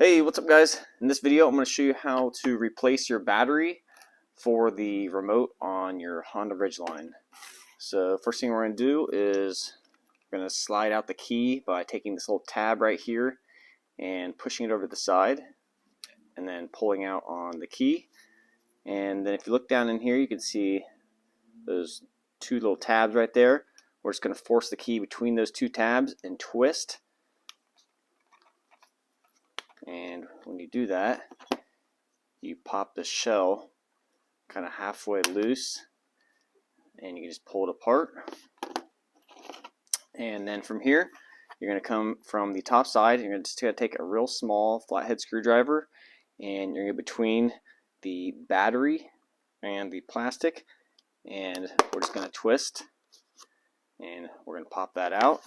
Hey, what's up guys? In this video I'm going to show you how to replace your battery for the remote on your Honda Ridgeline. So first thing we're going to do is we're going to slide out the key by taking this little tab right here and pushing it over to the side and then pulling out on the key. And then if you look down in here you can see those two little tabs right there. We're just going to force the key between those two tabs and twist. And when you do that, you pop the shell kind of halfway loose and you can just pull it apart. And then from here, you're going to come from the top side. You're just going to take a real small flathead screwdriver and you're going to between the battery and the plastic, and we're just going to twist and we're going to pop that out.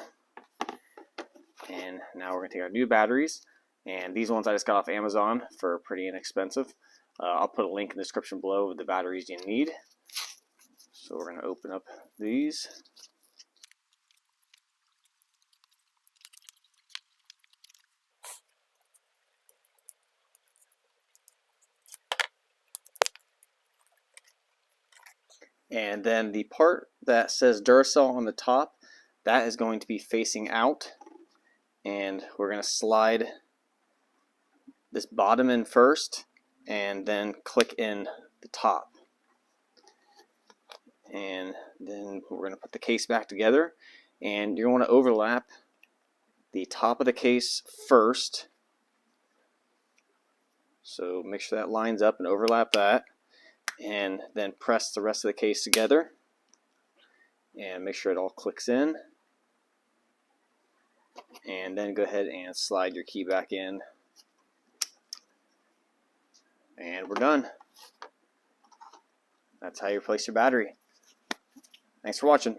And now we're going to take our new batteries. And these ones I just got off Amazon for pretty inexpensive. I'll put a link in the description below with the batteries you need. So we're going to open up these. And then the part that says Duracell on the top, that is going to be facing out. And we're going to slide this bottom in first and then click in the top. And then we're going to put the case back together, and you're going to overlap the top of the case first. So make sure that lines up and overlap that, and then press the rest of the case together and make sure it all clicks in, and then go ahead and slide your key back in, and we're done. That's how you replace your battery. Thanks for watching.